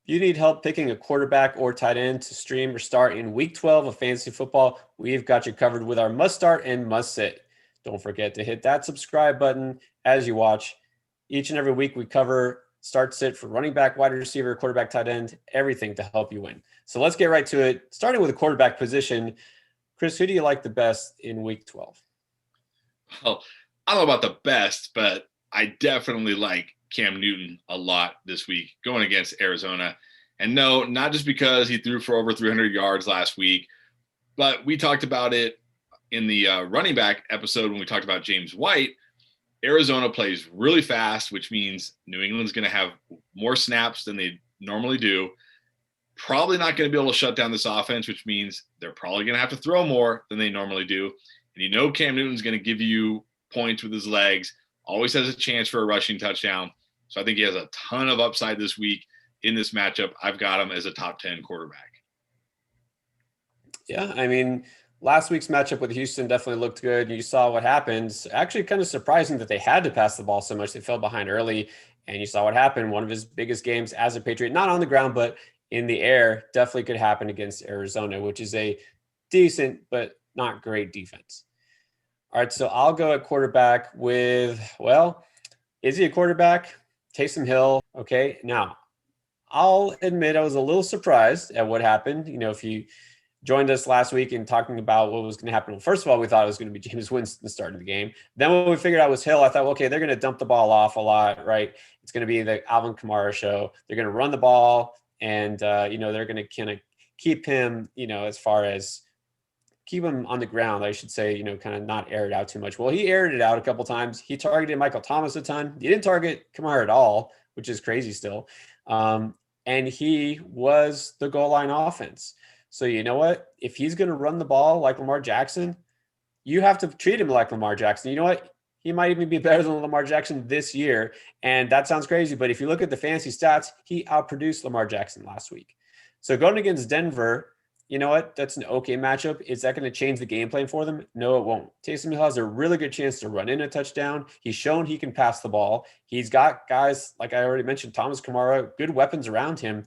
If you need help picking a quarterback or tight end to stream or start in week 12 of fantasy football, we've got you covered with our must start and must sit. Don't forget to hit that subscribe button as you watch. Each and every week we cover start sit for running back, wide receiver, quarterback, tight end, everything to help you win. So let's get right to it. Starting with the quarterback position. Chris, who do you like the best in week 12? Well, I don't know about the best, but I definitely like Cam Newton a lot this week going against Arizona. And no, not just because he threw for over 300 yards last week, but we talked about it in the running back episode when we talked about James White. Arizona plays really fast, which means New England's going to have more snaps than they normally do. Probably not going to be able to shut down this offense, which means they're probably going to have to throw more than they normally do. And you know Cam Newton's going to give you points with his legs, always has a chance for a rushing touchdown. So I think he has a ton of upside this week in this matchup. I've got him as a top 10 quarterback. Yeah, I mean, last week's matchup with Houston definitely looked good. You saw what happened. Actually, kind of surprising that they had to pass the ball so much. They fell behind early, and you saw what happened. One of his biggest games as a Patriot, not on the ground, but in the air, definitely could happen against Arizona, which is a decent but not great defense. All right, so I'll go at quarterback with, well, is he a quarterback? Taysom Hill. Okay, now I'll admit I was a little surprised at what happened. You know, if you joined us last week and talking about what was going to happen. Well, first of all, we thought it was going to be James Winston starting the game. Then when we figured out it was Hill, I thought, well, okay, they're going to dump the ball off a lot, right? It's going to be the Alvin Kamara show. They're going to run the ball, and they're going to kind of keep him, as far as keep him on the ground, I should say, kind of not air it out too much. Well, he aired it out a couple times. He targeted Michael Thomas a ton. He didn't target Kamara at all, which is crazy still. And he was the goal line offense. So you know what? If he's going to run the ball like Lamar Jackson, you have to treat him like Lamar Jackson. You know what? He might even be better than Lamar Jackson this year. And that sounds crazy, but if you look at the fantasy stats, he outproduced Lamar Jackson last week. So going against Denver, you know what? That's an okay matchup. Is that going to change the game plan for them? No, it won't. Taysom Hill has a really good chance to run in a touchdown. He's shown he can pass the ball. He's got guys, like I already mentioned, Thomas Kamara, good weapons around him.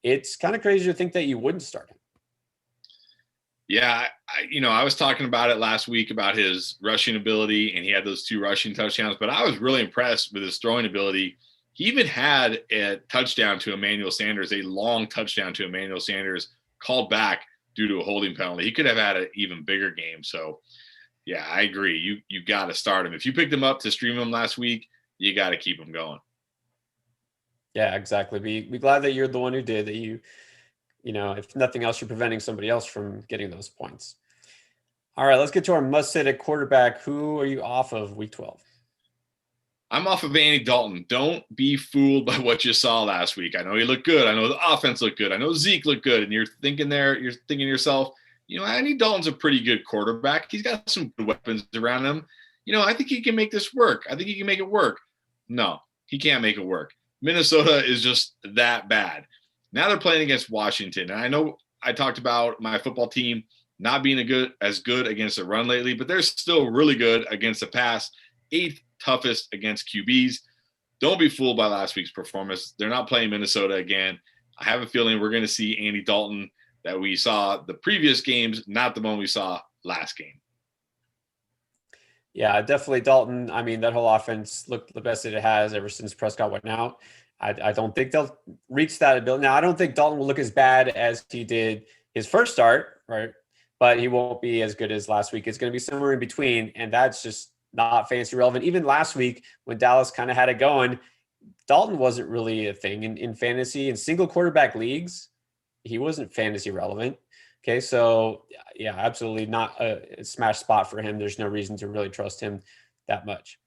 It's kind of crazy to think that you wouldn't start him. Yeah, I was talking about it last week about his rushing ability, and he had those 2 rushing touchdowns, but I was really impressed with his throwing ability. He even had a touchdown to Emmanuel Sanders, a long touchdown to Emmanuel Sanders, called back due to a holding penalty. He could have had an even bigger game. So, yeah, I agree. You got to start him. If you picked him up to stream him last week, you got to keep him going. Yeah, exactly. Be glad that you're the one who did, that you if nothing else, you're preventing somebody else from getting those points. All right, let's get to our must-sit at quarterback. Who are you off of week 12? I'm off of Andy Dalton. Don't be fooled by what you saw last week. I know he looked good. I know the offense looked good. I know Zeke looked good. And you're thinking to yourself, Andy Dalton's a pretty good quarterback. He's got some good weapons around him. I think he can make this work. I think he can make it work. No, he can't make it work. Minnesota is just that bad. Now they're playing against Washington. And I know I talked about my football team not being as good against the run lately, but they're still really good against the pass. 8th toughest against QBs. Don't be fooled by last week's performance. They're not playing Minnesota again. I have a feeling we're going to see Andy Dalton that we saw the previous games, not the one we saw last game. Yeah, definitely Dalton. I mean, that whole offense looked the best that it has ever since Prescott went out. I don't think they'll reach that ability. Now, I don't think Dalton will look as bad as he did his first start, right? But he won't be as good as last week. It's going to be somewhere in between, and that's just not fantasy relevant. Even last week when Dallas kind of had it going, Dalton wasn't really a thing in fantasy. In single quarterback leagues, he wasn't fantasy relevant. Okay, so yeah, absolutely not a smash spot for him. There's no reason to really trust him that much.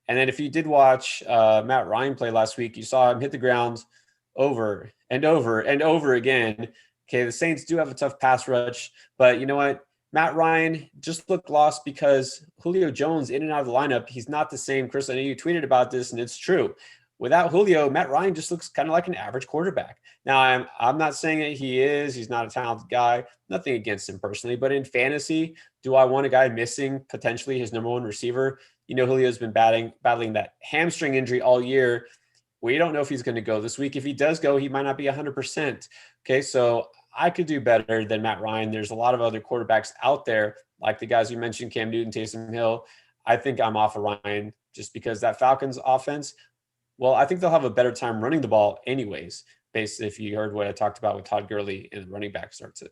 And then if you did watch Matt Ryan play last week, you saw him hit the ground over and over and over again. Okay, the Saints do have a tough pass rush, but you know what? Matt Ryan just looked lost because Julio Jones in and out of the lineup. He's not the same. Chris, I know you tweeted about this, and it's true. Without Julio, Matt Ryan just looks kind of like an average quarterback. Now, I'm not saying that he is. He's not a talented guy. Nothing against him personally. But in fantasy, do I want a guy missing potentially his number one receiver? Julio's been battling that hamstring injury all year. We don't know if he's going to go this week. If he does go, he might not be 100%. Okay, so I could do better than Matt Ryan. There's a lot of other quarterbacks out there, like the guys you mentioned, Cam Newton, Taysom Hill. I think I'm off of Ryan just because that Falcons offense, well, I think they'll have a better time running the ball anyways, based if you heard what I talked about with Todd Gurley and the running back starts it.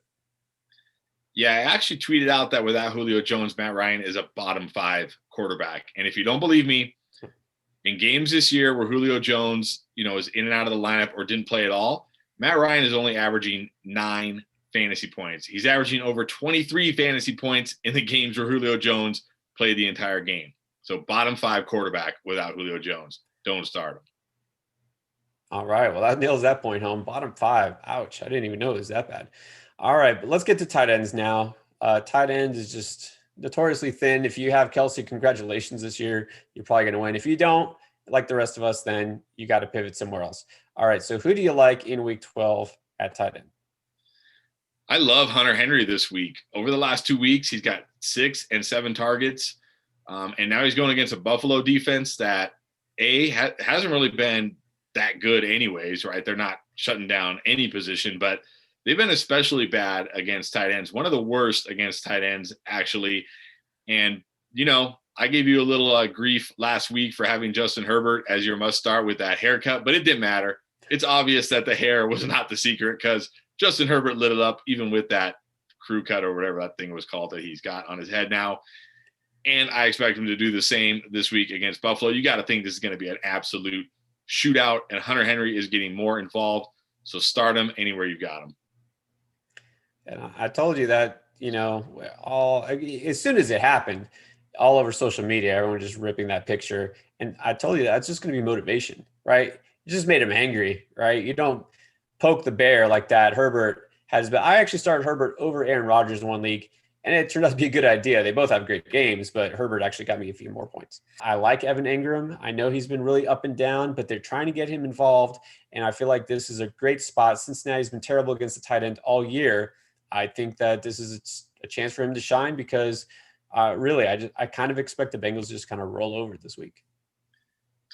Yeah, I actually tweeted out that without Julio Jones, Matt Ryan is a bottom 5 quarterback. And if you don't believe me, in games this year where Julio Jones, is in and out of the lineup or didn't play at all, Matt Ryan is only averaging 9 fantasy points. He's averaging over 23 fantasy points in the games where Julio Jones played the entire game. So bottom 5 quarterback without Julio Jones. Don't start him. All right. Well, that nails that point home. Bottom 5. Ouch. I didn't even know it was that bad. All right. But let's get to tight ends now. Tight end is just notoriously thin. If you have Kelsey, congratulations this year. You're probably going to win. If you don't, like the rest of us, then you got to pivot somewhere else. All right. So who do you like in week 12 at tight end? I love Hunter Henry this week. Over the last 2 weeks, he's got 6 and 7 targets. And now he's going against a Buffalo defense that hasn't really been that good anyways, right? They're not shutting down any position, but they've been especially bad against tight ends. One of the worst against tight ends, actually. And, I gave you a little grief last week for having Justin Herbert as your must start with that haircut, but it didn't matter. It's obvious that the hair was not the secret because Justin Herbert lit it up even with that crew cut or whatever that thing was called that he's got on his head now. And I expect him to do the same this week against Buffalo. You got to think this is going to be an absolute shootout, and Hunter Henry is getting more involved. So start him anywhere you got him. And I told you that, as soon as it happened, all over social media, everyone just ripping that picture. And I told you that's just going to be motivation, right? You just made him angry, right? You don't poke the bear like that. Herbert has been. I actually started Herbert over Aaron Rodgers in one league, and it turned out to be a good idea. They both have great games, but Herbert actually got me a few more points. I like Evan Engram. I know he's been really up and down, but they're trying to get him involved. And I feel like this is a great spot. Cincinnati's been terrible against the tight end all year. I think that this is a chance for him to shine because really, I kind of expect the Bengals to just kind of roll over this week.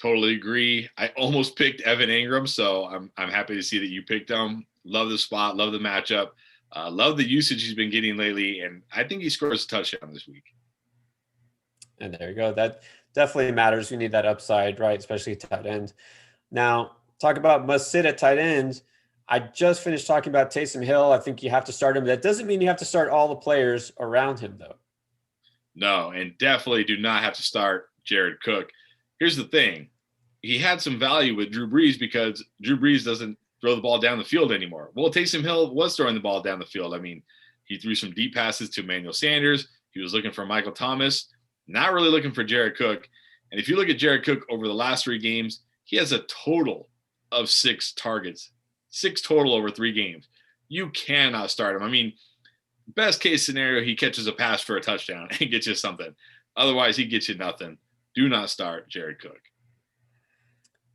Totally agree. I almost picked Evan Engram, so I'm happy to see that you picked him. Love the spot, love the matchup, love the usage he's been getting lately, and I think he scores a touchdown this week. And there you go. That definitely matters. We need that upside, right? Especially tight end. Now, talk about must sit at tight end. I just finished talking about Taysom Hill. I think you have to start him. That doesn't mean you have to start all the players around him, though. No, and definitely do not have to start Jared Cook. Here's the thing. He had some value with Drew Brees because Drew Brees doesn't throw the ball down the field anymore. Well, Taysom Hill was throwing the ball down the field. I mean, he threw some deep passes to Emmanuel Sanders. He was looking for Michael Thomas, not really looking for Jared Cook. And if you look at Jared Cook over the last 3 games, he has a total of 6 targets, 6 total over 3 games. You cannot start him. I mean, best case scenario, he catches a pass for a touchdown and gets you something. Otherwise, he gets you nothing. Do not start Jared Cook.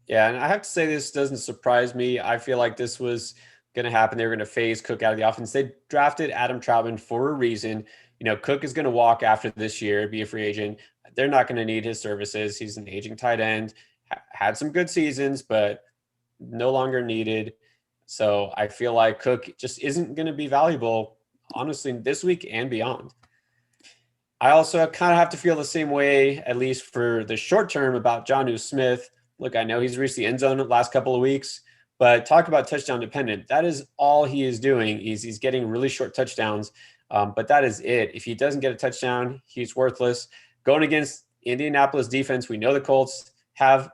Yeah, and I have to say this doesn't surprise me. I feel like this was going to happen. They were going to phase Cook out of the offense. They drafted Adam Troutman for a reason. Cook is going to walk after this year, be a free agent. They're not going to need his services. He's an aging tight end, had some good seasons, but no longer needed. So I feel like Cook just isn't going to be valuable, honestly, this week and beyond. I also kind of have to feel the same way, at least for the short term, about Jonnu Smith. Look, I know he's reached the end zone the last couple of weeks, but talk about touchdown dependent. That is all he is doing. He's getting really short touchdowns, but that is it. If he doesn't get a touchdown, he's worthless. Going against Indianapolis defense, we know the Colts have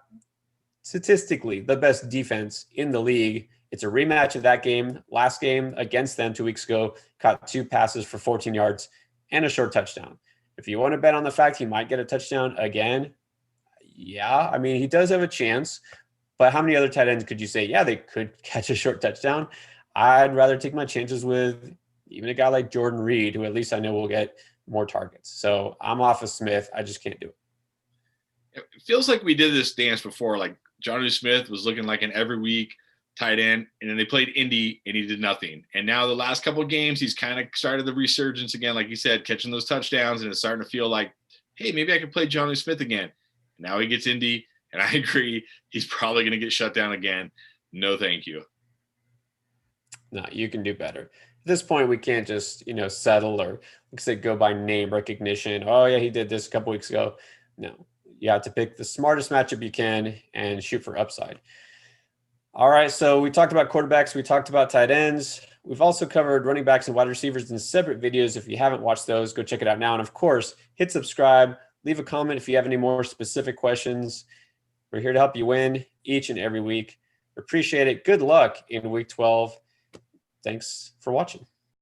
statistically the best defense in the league. It's a rematch of that game. Last game against them 2 weeks ago, caught 2 passes for 14 yards and a short touchdown. If you want to bet on the fact he might get a touchdown again, yeah, I mean, he does have a chance, but how many other tight ends could you say, yeah, they could catch a short touchdown? I'd rather take my chances with even a guy like Jordan Reed, who at least I know will get more targets. So I'm off of Smith. I just can't do it. It feels like we did this dance before. Like Jonnu Smith was looking like an every week tight end, and then they played Indy and he did nothing. And now the last couple of games, he's kind of started the resurgence again, like you said, catching those touchdowns, and it's starting to feel like, hey, maybe I could play Jonnu Smith again. Now he gets Indy, And I agree, he's probably going to get shut down again. No, thank you. No, you can do better. At this point, we can't just, settle or, like I said, go by name recognition. Oh, yeah, he did this a couple weeks ago. No, you have to pick the smartest matchup you can and shoot for upside. All right, so we talked about quarterbacks. We talked about tight ends. We've also covered running backs and wide receivers in separate videos. If you haven't watched those, go check it out now. And of course, hit subscribe. Leave a comment if you have any more specific questions. We're here to help you win each and every week. Appreciate it. Good luck in week 12. Thanks for watching.